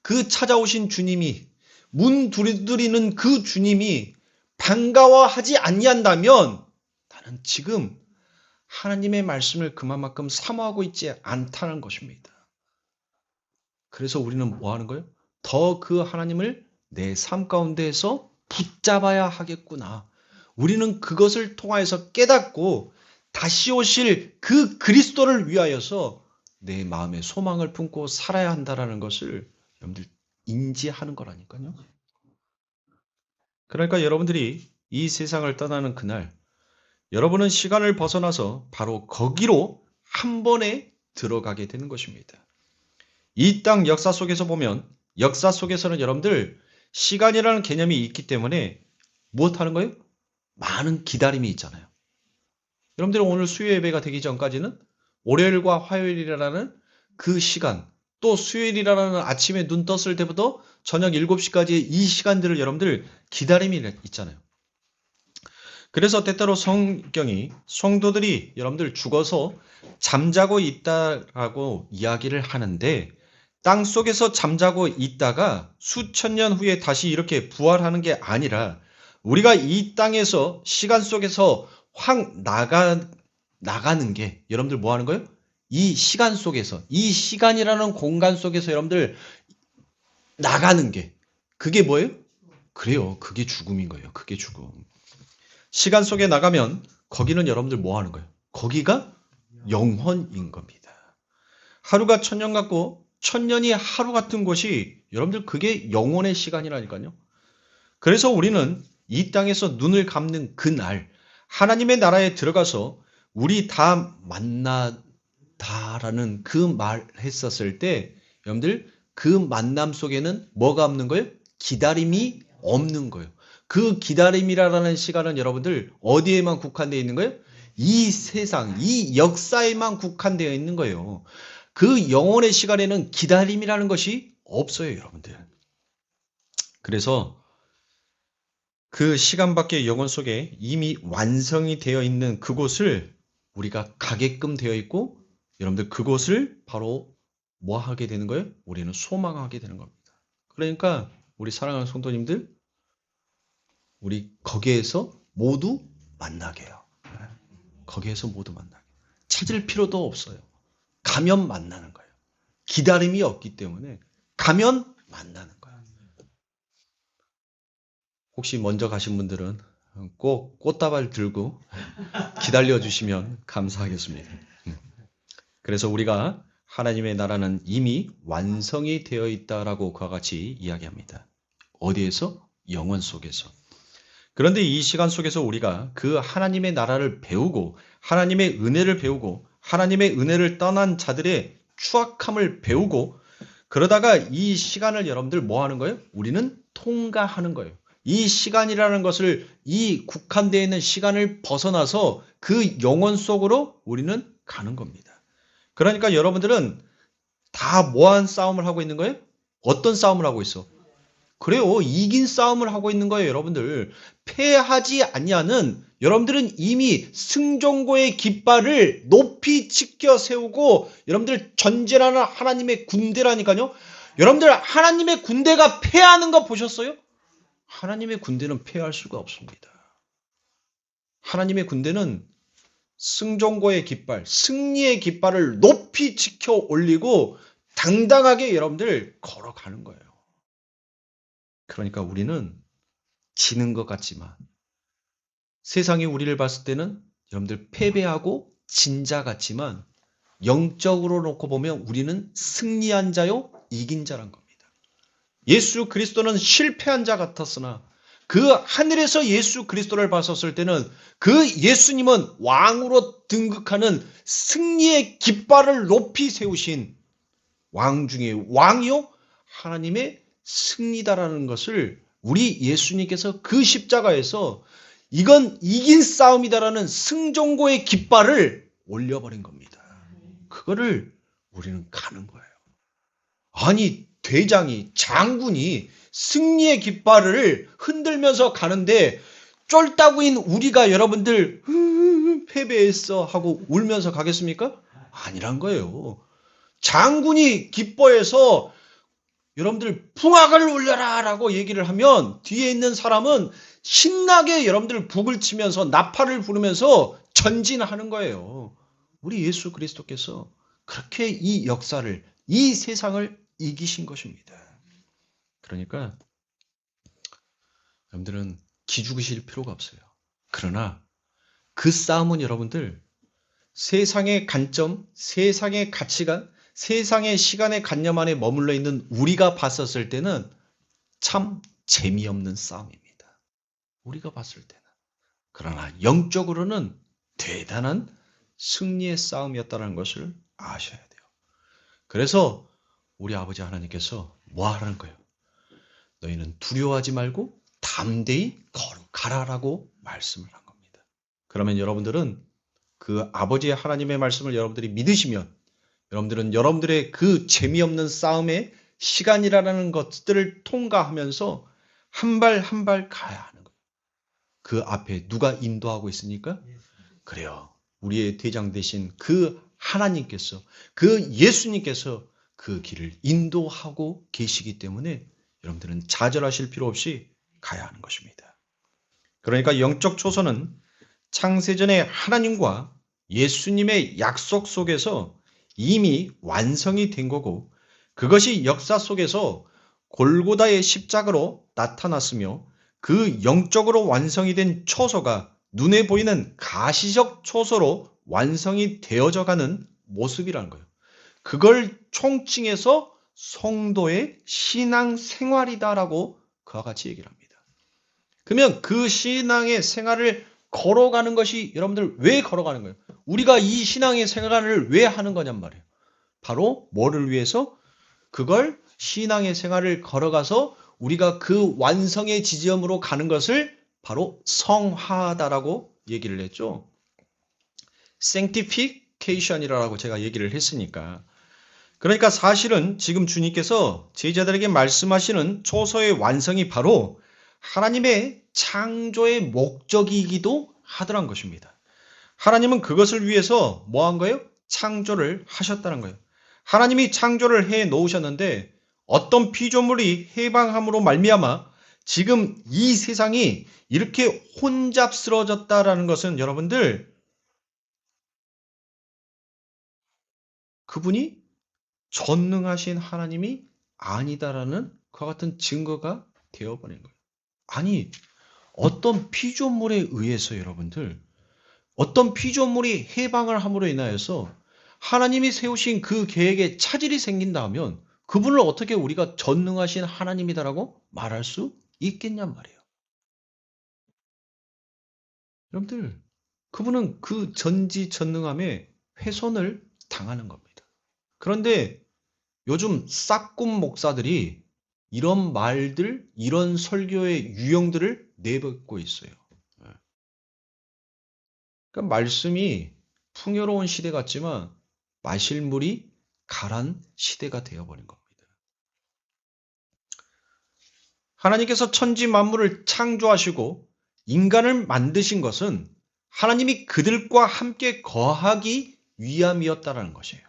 그 찾아오신 주님이, 문 두드리는 그 주님이 반가워하지 아니한다면 나는 지금 하나님의 말씀을 그만큼 사모하고 있지 않다는 것입니다. 그래서 우리는 뭐 하는 거예요? 더 그 하나님을 내 삶 가운데에서 붙잡아야 하겠구나. 우리는 그것을 통하여서 깨닫고 다시 오실 그 그리스도를 위하여서 내 마음에 소망을 품고 살아야 한다는 것을 여러분들 인지하는 거라니까요. 그러니까 여러분들이 이 세상을 떠나는 그날 여러분은 시간을 벗어나서 바로 거기로 한 번에 들어가게 되는 것입니다. 이 땅 역사 속에서 보면 역사 속에서는 여러분들 시간이라는 개념이 있기 때문에 무엇하는 거예요? 많은 기다림이 있잖아요. 여러분들 오늘 수요 예배가 되기 전까지는 월요일과 화요일이라는 그 시간, 또 수요일이라는 아침에 눈 떴을 때부터 저녁 7시까지의 이 시간들을 여러분들 기다림이 있잖아요. 그래서 때때로 성경이 성도들이 여러분들 죽어서 잠자고 있다라고 이야기를 하는데 땅 속에서 잠자고 있다가 수천 년 후에 다시 이렇게 부활하는 게 아니라 우리가 이 땅에서 시간 속에서 확 나가는 게 여러분들 뭐 하는 거예요? 이 시간 속에서, 이 시간이라는 공간 속에서 여러분들 나가는 게 그게 뭐예요? 그래요. 그게 죽음인 거예요. 그게 죽음. 시간 속에 나가면 거기는 여러분들 뭐 하는 거예요? 거기가 영혼인 겁니다. 하루가 천년 같고 천년이 하루 같은 곳이 여러분들 그게 영혼의 시간이라니까요. 그래서 우리는 이 땅에서 눈을 감는 그날 하나님의 나라에 들어가서 우리 다 만나다라는 그 말 했었을 때 여러분들 그 만남 속에는 뭐가 없는 거예요? 기다림이 없는 거예요. 그 기다림이라는 시간은 여러분들 어디에만 국한되어 있는 거예요? 이 세상, 이 역사에만 국한되어 있는 거예요. 그 영혼의 시간에는 기다림이라는 것이 없어요, 여러분들. 그래서 그 시간 밖의 영혼 속에 이미 완성이 되어 있는 그곳을 우리가 가게끔 되어 있고 여러분들 그곳을 바로 뭐 하게 되는 거예요? 우리는 소망하게 되는 겁니다. 그러니까 우리 사랑하는 성도님들 우리 거기에서 모두 만나게 해요. 거기에서 모두 만나게. 찾을 필요도 없어요. 가면 만나는 거예요. 기다림이 없기 때문에 가면 만나는 거예요. 혹시 먼저 가신 분들은 꼭 꽃다발 들고 기다려 주시면 감사하겠습니다. 그래서 우리가 하나님의 나라는 이미 완성이 되어 있다라고 그와 같이 이야기합니다. 어디에서? 영혼 속에서. 그런데 이 시간 속에서 우리가 그 하나님의 나라를 배우고 하나님의 은혜를 배우고 하나님의 은혜를 떠난 자들의 추악함을 배우고 그러다가 이 시간을 여러분들 뭐 하는 거예요? 우리는 통과하는 거예요. 이 시간이라는 것을 이 국한되어 있는 시간을 벗어나서 그 영혼 속으로 우리는 가는 겁니다. 그러니까 여러분들은 다 뭐한 싸움을 하고 있는 거예요? 어떤 싸움을 하고 있어? 그래요. 이긴 싸움을 하고 있는 거예요, 여러분들. 패하지 아니하는 여러분들은 이미 승전고의 깃발을 높이 지켜 세우고 여러분들 전쟁하는 하나님의 군대라니까요. 여러분들 하나님의 군대가 패하는 거 보셨어요? 하나님의 군대는 패할 수가 없습니다. 하나님의 군대는 승전고의 깃발, 승리의 깃발을 높이 지켜 올리고 당당하게 여러분들 걸어가는 거예요. 그러니까 우리는 지는 것 같지만 세상이 우리를 봤을 때는 여러분들 패배하고 진 자 같지만 영적으로 놓고 보면 우리는 승리한 자요, 이긴 자란 겁니다. 예수 그리스도는 실패한 자 같았으나 그 하늘에서 예수 그리스도를 봤었을 때는 그 예수님은 왕으로 등극하는 승리의 깃발을 높이 세우신 왕 중에 왕이요 하나님의 승리다라는 것을 우리 예수님께서 그 십자가에서 이건 이긴 싸움이다라는 승전고의 깃발을 올려버린 겁니다. 그거를 우리는 가는 거예요. 아니 대장이 장군이 승리의 깃발을 흔들면서 가는데 쫄따구인 우리가 여러분들 패배했어 하고 울면서 가겠습니까? 아니란 거예요. 장군이 기뻐해서 여러분들 풍악을 울려라 라고 얘기를 하면 뒤에 있는 사람은 신나게 여러분들 북을 치면서 나팔을 부르면서 전진하는 거예요. 우리 예수 그리스도께서 그렇게 이 역사를 이 세상을 이기신 것입니다. 그러니까 여러분들은 기죽으실 필요가 없어요. 그러나 그 싸움은 여러분들 세상의 관점, 세상의 가치관, 세상의 시간의 관념 안에 머물러 있는 우리가 봤었을 때는 참 재미없는 싸움입니다. 우리가 봤을 때는. 그러나 영적으로는 대단한 승리의 싸움이었다는 것을 아셔야 돼요. 그래서 우리 아버지 하나님께서 뭐 하라는 거예요? 너희는 두려워하지 말고 담대히 걸어가라라고 말씀을 한 겁니다. 그러면 여러분들은 그 아버지의 하나님의 말씀을 여러분들이 믿으시면 여러분들은 여러분들의 그 재미없는 싸움의 시간이라는 것들을 통과하면서 한 발 한 발 가야 하는 거예요. 그 앞에 누가 인도하고 있습니까? 그래요. 우리의 대장 되신 그 하나님께서 그 예수님께서 그 길을 인도하고 계시기 때문에 여러분들은 좌절하실 필요 없이 가야 하는 것입니다. 그러니까 영적 초소는 창세전에 하나님과 예수님의 약속 속에서 이미 완성이 된 거고 그것이 역사 속에서 골고다의 십자가로 나타났으며 그 영적으로 완성이 된 초소가 눈에 보이는 가시적 초소로 완성이 되어져 가는 모습이라는 거예요. 그걸 총칭해서 성도의 신앙 생활이다라고 그와 같이 얘기를 합니다. 그러면 그 신앙의 생활을 걸어가는 것이 여러분들 왜 걸어가는 거예요? 우리가 이 신앙의 생활을 왜 하는 거냔 말이에요. 바로 뭐를 위해서? 그걸 신앙의 생활을 걸어가서 우리가 그 완성의 지점으로 가는 것을 바로 성화다라고 얘기를 했죠. sanctification이라고 제가 얘기를 했으니까. 그러니까 사실은 지금 주님께서 제자들에게 말씀하시는 초소의 완성이 바로 하나님의 창조의 목적이기도 하더란 것입니다. 하나님은 그것을 위해서 뭐 한 거예요? 창조를 하셨다는 거예요. 하나님이 창조를 해 놓으셨는데 어떤 피조물이 해방함으로 말미암아 지금 이 세상이 이렇게 혼잡스러워졌다라는 것은 여러분들 그분이 전능하신 하나님이 아니다라는 그와 같은 증거가 되어버린 거예요. 아니, 어떤 피조물에 의해서 여러분들, 어떤 피조물이 해방을 함으로 인하여서 하나님이 세우신 그 계획에 차질이 생긴다 하면 그분을 어떻게 우리가 전능하신 하나님이다라고 말할 수 있겠냔 말이에요. 여러분들, 그분은 그 전지전능함에 훼손을 당하는 겁니다. 그런데 요즘 싹군 목사들이 이런 말들, 이런 설교의 유형들을 내뱉고 있어요. 그러니까 말씀이 풍요로운 시대 같지만 마실 물이 가란 시대가 되어버린 겁니다. 하나님께서 천지 만물을 창조하시고 인간을 만드신 것은 하나님이 그들과 함께 거하기 위함이었다라는 것이에요.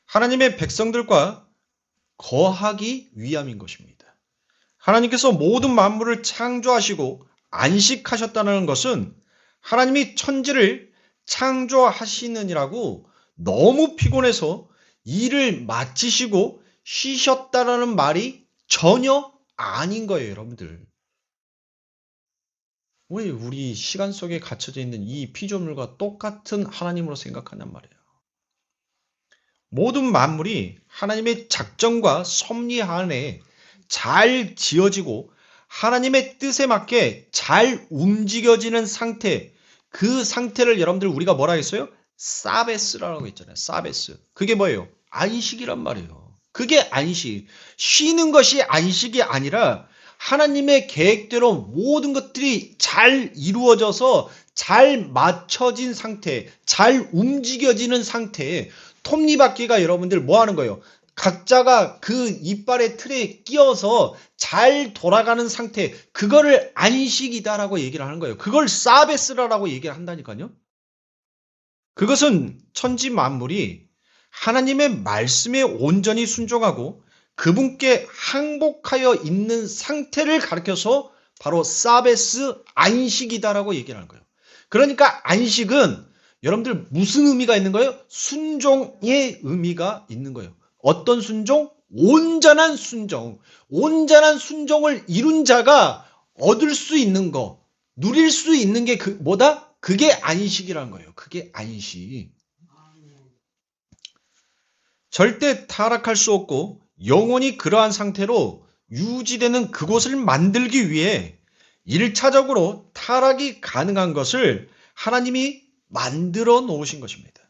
하나님의 백성들과 거하기 위함인 것입니다. 하나님께서 모든 만물을 창조하시고 안식하셨다는 것은 하나님이 천지를 창조하시느니라고 너무 피곤해서 일을 마치시고 쉬셨다라는 말이 전혀 아닌 거예요, 여러분들. 왜 우리 시간 속에 갇혀져 있는 이 피조물과 똑같은 하나님으로 생각하냔 말이에요. 모든 만물이 하나님의 작정과 섭리 안에 잘 지어지고 하나님의 뜻에 맞게 잘 움직여지는 상태, 그 상태를 여러분들 우리가 뭐라 했어요? 사베스라고 했잖아요. 사베스. 그게 뭐예요? 안식이란 말이에요. 그게 안식. 쉬는 것이 안식이 아니라 하나님의 계획대로 모든 것들이 잘 이루어져서 잘 맞춰진 상태, 잘 움직여지는 상태에 톱니바퀴가 여러분들 뭐 하는 거예요? 각자가 그 이빨의 틀에 끼어서 잘 돌아가는 상태, 그거를 안식이다라고 얘기를 하는 거예요. 그걸 사베스라라고 얘기를 한다니까요. 그것은 천지 만물이 하나님의 말씀에 온전히 순종하고 그분께 항복하여 있는 상태를 가리켜서 바로 사베스 안식이다라고 얘기를 하는 거예요. 그러니까 안식은 여러분들 무슨 의미가 있는 거예요? 순종의 의미가 있는 거예요. 어떤 순종? 온전한 순종. 온전한 순종을 이룬 자가 얻을 수 있는 거, 누릴 수 있는 게 뭐다? 그게 안식이라는 거예요. 그게 안식. 절대 타락할 수 없고 영원히 그러한 상태로 유지되는 그곳을 만들기 위해 1차적으로 타락이 가능한 것을 하나님이 만들어 놓으신 것입니다.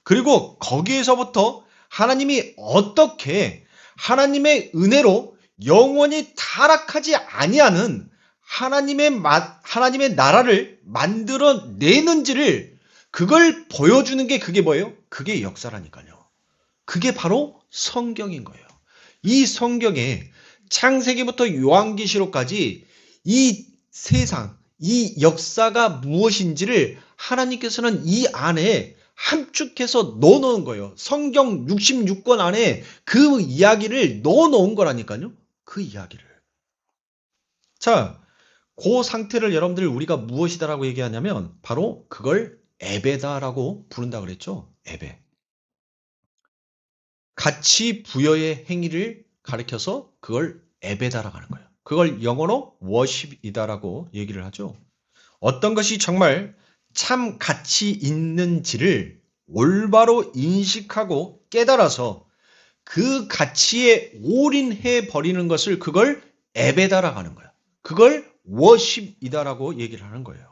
그리고 거기에서부터 하나님이 어떻게 하나님의 은혜로 영원히 타락하지 아니하는 하나님의 나라를 만들어 내는지를 그걸 보여주는 게 그게 뭐예요? 그게 역사라니까요. 그게 바로 성경인 거예요. 이 성경에 창세기부터 요한계시록까지 이 세상, 이 역사가 무엇인지를 하나님께서는 이 안에 함축해서 넣어놓은 거예요. 성경 66권 안에 그 이야기를 넣어놓은 거라니까요. 그 이야기를. 자, 그 상태를 여러분들 우리가 무엇이다라고 얘기하냐면 바로 그걸 에베다라고 부른다 그랬죠. 에베. 가치 부여의 행위를 가리켜서 그걸 에베다라고 하는 거예요. 그걸 영어로 worship이다라고 얘기를 하죠. 어떤 것이 정말 참 가치 있는지를 올바로 인식하고 깨달아서 그 가치에 올인해 버리는 것을 그걸 에베다라고 하는 거야. 그걸 워십이다라고 얘기를 하는 거예요.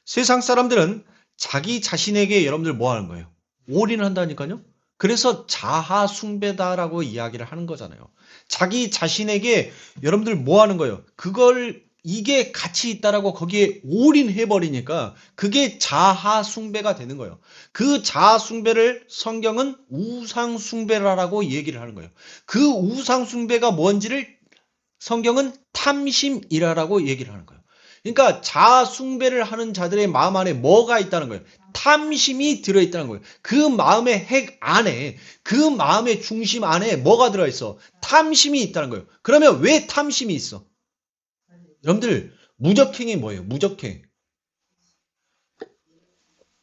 세상 사람들은 자기 자신에게 여러분들 뭐 하는 거예요? 올인한다니까요. 그래서 자아 숭배다라고 이야기를 하는 거잖아요. 자기 자신에게 여러분들 뭐 하는 거예요? 그걸 이게 가치 있다라고 거기에 올인해 버리니까 그게 자아 숭배가 되는 거예요. 그 자아 숭배를 성경은 우상 숭배라고 얘기를 하는 거예요. 그 우상 숭배가 뭔지를 성경은 탐심이라고 얘기를 하는 거예요. 그러니까 자아 숭배를 하는 자들의 마음 안에 뭐가 있다는 거예요? 탐심이 들어있다는 거예요. 그 마음의 핵 안에, 그 마음의 중심 안에 뭐가 들어있어? 탐심이 있다는 거예요. 그러면 왜 탐심이 있어? 여러분들 무적행이 뭐예요? 무적행.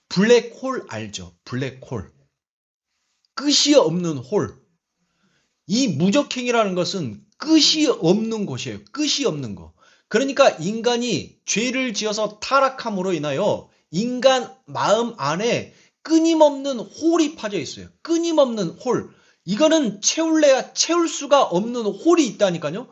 블랙홀 알죠? 블랙홀. 끝이 없는 홀. 이 무적행이라는 것은 끝이 없는 곳이에요. 끝이 없는 거. 그러니까 인간이 죄를 지어서 타락함으로 인하여 인간 마음 안에 끊임없는 홀이 파져 있어요. 끊임없는 홀. 이거는 채울래야 채울 수가 없는 홀이 있다니까요.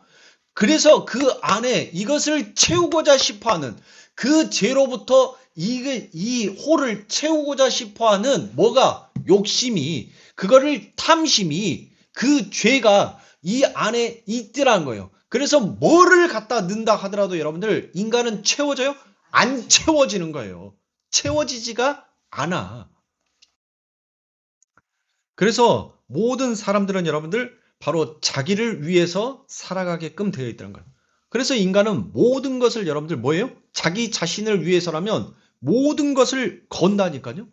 그래서 그 안에 이것을 채우고자 싶어하는 그 죄로부터 이 홀을 채우고자 싶어하는 뭐가 욕심이 그거를 탐심이 그 죄가 이 안에 있더란 거예요. 그래서 뭐를 갖다 넣는다 하더라도 여러분들 인간은 채워져요? 안 채워지는 거예요. 채워지지가 않아. 그래서 모든 사람들은 여러분들 바로 자기를 위해서 살아가게끔 되어 있다는 거예요. 그래서 인간은 모든 것을 여러분들 뭐예요? 자기 자신을 위해서라면 모든 것을 건다니까요.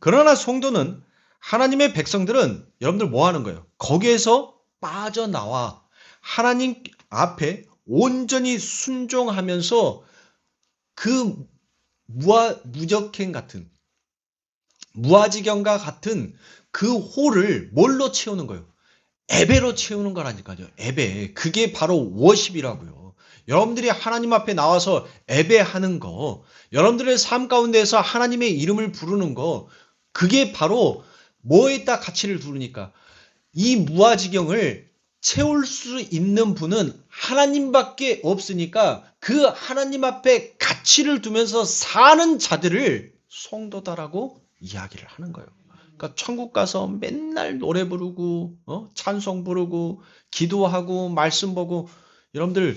그러나 성도는 하나님의 백성들은 여러분들 뭐 하는 거예요? 거기에서 빠져나와 하나님 앞에 온전히 순종하면서 그 무적행 같은 무아지경과 같은 그 홀을 뭘로 채우는 거예요? 예배로 채우는 거라니까요. 예배. 그게 바로 워십이라고요. 여러분들이 하나님 앞에 나와서 예배하는 거, 여러분들의 삶 가운데서 하나님의 이름을 부르는 거, 그게 바로 뭐에다 가치를 두르니까 이 무아지경을 채울 수 있는 분은 하나님밖에 없으니까 그 하나님 앞에 가치를 두면서 사는 자들을 성도다라고 이야기를 하는 거예요. 그러니까 천국 가서 맨날 노래 부르고 찬송 부르고 기도하고 말씀 보고 여러분들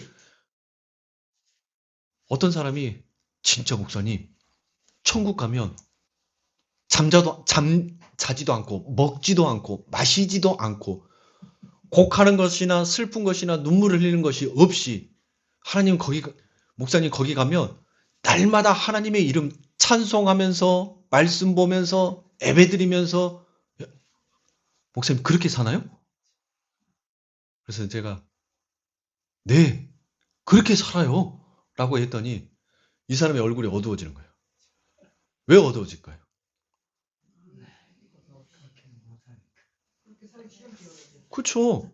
어떤 사람이 진짜 목사님 천국 가면 잠자지도 않고 먹지도 않고 마시지도 않고 곡하는 것이나 슬픈 것이나 눈물을 흘리는 것이 없이 하나님 목사님 거기 가면 날마다 하나님의 이름 찬송하면서 말씀 보면서 예배드리면서 목사님 그렇게 사나요? 그래서 제가 네 그렇게 살아요 라고 했더니 이 사람의 얼굴이 어두워지는 거예요. 왜 어두워질까요? 그렇죠.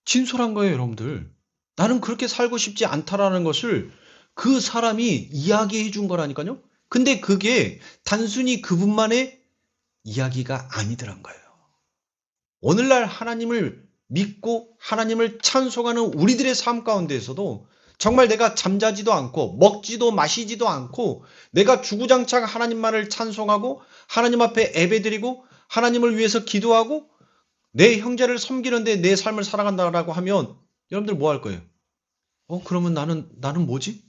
진솔한 거예요, 여러분들. 나는 그렇게 살고 싶지 않다라는 것을 그 사람이 이야기해 준 거라니까요. 근데 그게 단순히 그분만의 이야기가 아니더란 거예요. 오늘날 하나님을 믿고 하나님을 찬송하는 우리들의 삶 가운데에서도 정말 내가 잠자지도 않고 먹지도 마시지도 않고 내가 주구장창 하나님만을 찬송하고 하나님 앞에 예배드리고 하나님을 위해서 기도하고 내 형제를 섬기는데 내 삶을 살아간다라고 하면 여러분들 뭐 할 거예요? 그러면 나는 뭐지?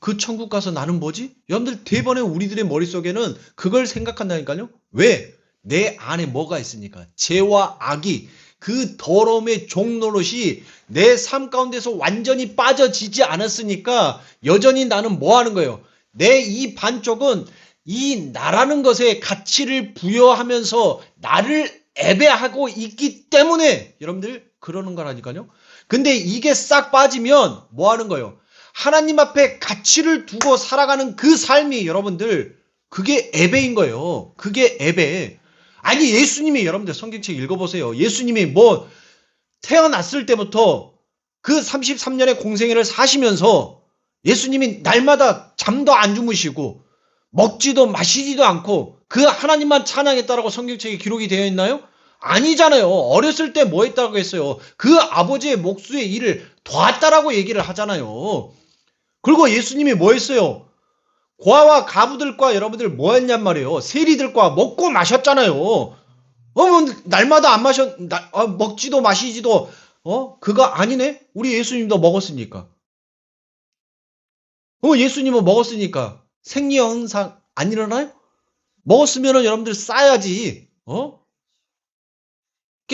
그 천국 가서 나는 뭐지? 여러분들 대번에 우리들의 머릿속에는 그걸 생각한다니까요. 왜? 내 안에 뭐가 있으니까. 죄와 악이 그 더러움의 종노릇이 내 삶 가운데서 완전히 빠져지지 않았으니까 여전히 나는 뭐 하는 거예요? 내 이 반쪽은 이 나라는 것에 가치를 부여하면서 나를 예배하고 있기 때문에 여러분들 그러는 거라니까요. 근데 이게 싹 빠지면 뭐 하는 거예요? 하나님 앞에 가치를 두고 살아가는 그 삶이 여러분들 그게 예배인 거예요. 그게 예배. 아니 예수님이 여러분들 성경책 읽어보세요. 예수님이 뭐 태어났을 때부터 그 33년의 공생애를 사시면서 예수님이 날마다 잠도 안 주무시고 먹지도 마시지도 않고 그 하나님만 찬양했다라고 성경책에 기록이 되어 있나요? 아니잖아요. 어렸을 때 뭐 했다고 했어요? 그 아버지의 목수의 일을 도왔다라고 얘기를 하잖아요. 그리고 예수님이 뭐 했어요? 고아와 가부들과 여러분들 뭐 했냔 말이에요. 세리들과 먹고 마셨잖아요. 날마다 안 먹지도 마시지도, 그거 아니네? 우리 예수님도 먹었으니까. 예수님은 먹었으니까 생리현상 안 일어나요? 먹었으면은 여러분들 싸야지.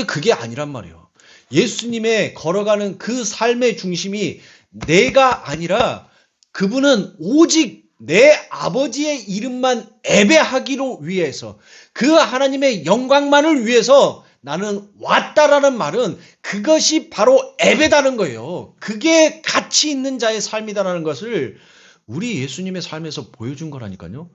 그게 아니란 말이에요. 예수님의 걸어가는 그 삶의 중심이 내가 아니라 그분은 오직 내 아버지의 이름만 예배하기로 위해서 그 하나님의 영광만을 위해서 나는 왔다라는 말은 그것이 바로 예배다는 거예요. 그게 가치 있는 자의 삶이다라는 것을 우리 예수님의 삶에서 보여준 거라니까요.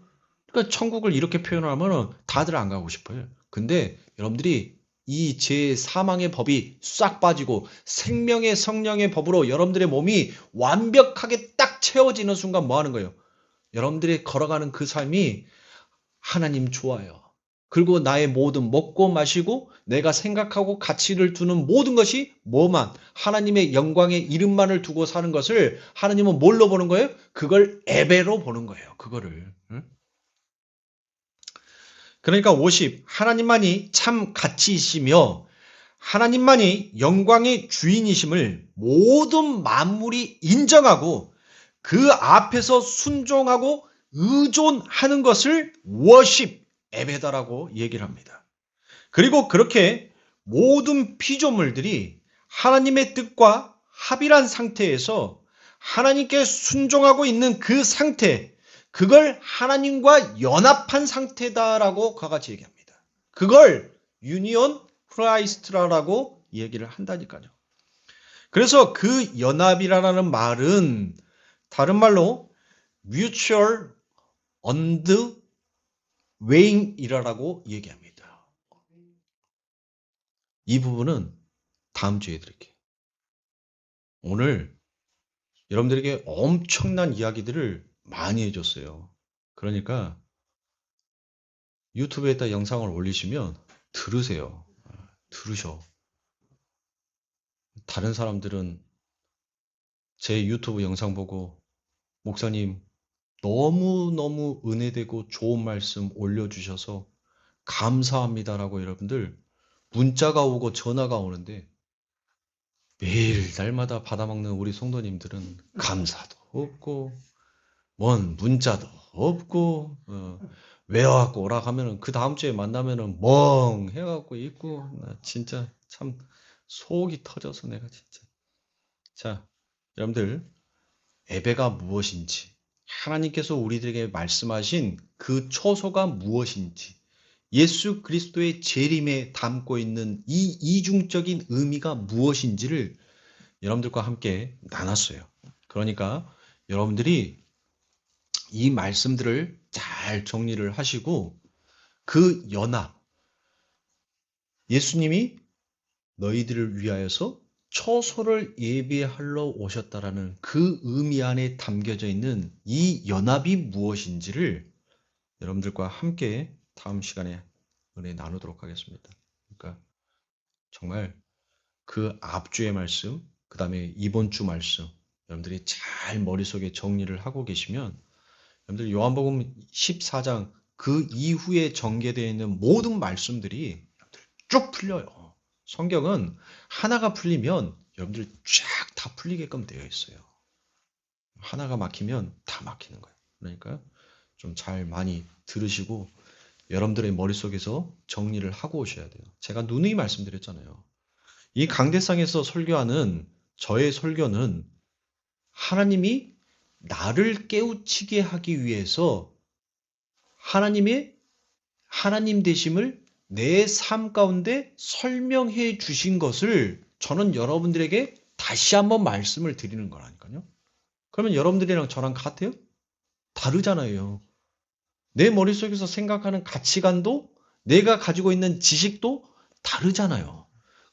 그러니까 천국을 이렇게 표현하면 다들 안 가고 싶어요. 근데 여러분들이 이 죄 사망의 법이 싹 빠지고 생명의 성령의 법으로 여러분들의 몸이 완벽하게 딱 채워지는 순간 뭐 하는 거예요? 여러분들이 걸어가는 그 삶이 하나님 좋아요. 그리고 나의 모든 먹고 마시고 내가 생각하고 가치를 두는 모든 것이 뭐만 하나님의 영광의 이름만을 두고 사는 것을 하나님은 뭘로 보는 거예요? 그걸 예배로 보는 거예요. 그거를. 응? 그러니까 50. 하나님만이 참 가치이시며 하나님만이 영광의 주인이심을 모든 만물이 인정하고 그 앞에서 순종하고 의존하는 것을 워십, 예배다라고 얘기를 합니다. 그리고 그렇게 모든 피조물들이 하나님의 뜻과 합일한 상태에서 하나님께 순종하고 있는 그 상태, 그걸 하나님과 연합한 상태다라고 그와 같이 얘기합니다. 그걸 유니온 크라이스트라고 얘기를 한다니까요. 그래서 그 연합이라는 말은 다른 말로 mutual underweighing이라고 얘기합니다. 이 부분은 다음 주에 드릴게요. 오늘 여러분들에게 엄청난 이야기들을 많이 해줬어요. 그러니까 유튜브에다 영상을 올리시면 들으세요. 들으셔. 다른 사람들은 제 유튜브 영상 보고 목사님 너무너무 은혜되고 좋은 말씀 올려주셔서 감사합니다라고 여러분들 문자가 오고 전화가 오는데 매일 날마다 받아먹는 우리 성도님들은 감사도 없고 뭔 문자도 없고 외워갖고 오라 하면은 그 다음 주에 만나면은 멍 해갖고 있고 나 진짜 참 속이 터져서 내가 진짜. 자, 여러분들 예배가 무엇인지 하나님께서 우리들에게 말씀하신 그 처소가 무엇인지 예수 그리스도의 재림에 담고 있는 이 이중적인 의미가 무엇인지를 여러분들과 함께 나눴어요. 그러니까 여러분들이 이 말씀들을 잘 정리를 하시고 그 연합, 예수님이 너희들을 위하여서 처소를 예비하러 오셨다라는 그 의미 안에 담겨져 있는 이 연합이 무엇인지를 여러분들과 함께 다음 시간에 은혜 나누도록 하겠습니다. 그러니까 정말 그 앞주의 말씀, 그 다음에 이번 주 말씀 여러분들이 잘 머릿속에 정리를 하고 계시면 여러분들 요한복음 14장 그 이후에 전개되어 있는 모든 말씀들이 쭉 풀려요. 성경은 하나가 풀리면 여러분들 쫙 다 풀리게끔 되어 있어요. 하나가 막히면 다 막히는 거예요. 그러니까 좀 잘 많이 들으시고 여러분들의 머릿속에서 정리를 하고 오셔야 돼요. 제가 누누이 말씀드렸잖아요. 이 강대상에서 설교하는 저의 설교는 하나님이 나를 깨우치게 하기 위해서 하나님의 하나님 되심을 내 삶 가운데 설명해 주신 것을 저는 여러분들에게 다시 한번 말씀을 드리는 거라니까요. 그러면 여러분들이랑 저랑 같아요? 다르잖아요. 내 머릿속에서 생각하는 가치관도 내가 가지고 있는 지식도 다르잖아요.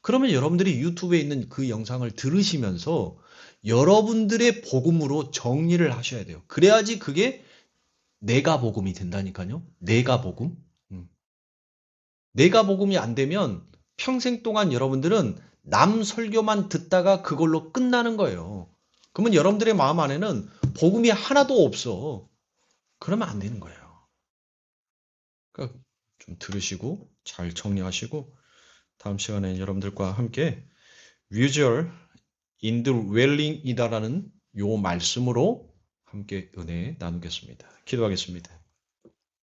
그러면 여러분들이 유튜브에 있는 그 영상을 들으시면서 여러분들의 복음으로 정리를 하셔야 돼요. 그래야지 그게 내가 복음이 된다니까요. 내가 복음. 내가 복음이 안 되면 평생 동안 여러분들은 남 설교만 듣다가 그걸로 끝나는 거예요. 그러면 여러분들의 마음 안에는 복음이 하나도 없어. 그러면 안 되는 거예요. 그러니까 좀 들으시고 잘 정리하시고 다음 시간에 여러분들과 함께 visual indwelling이다라는 요 말씀으로 함께 은혜 나누겠습니다. 기도하겠습니다.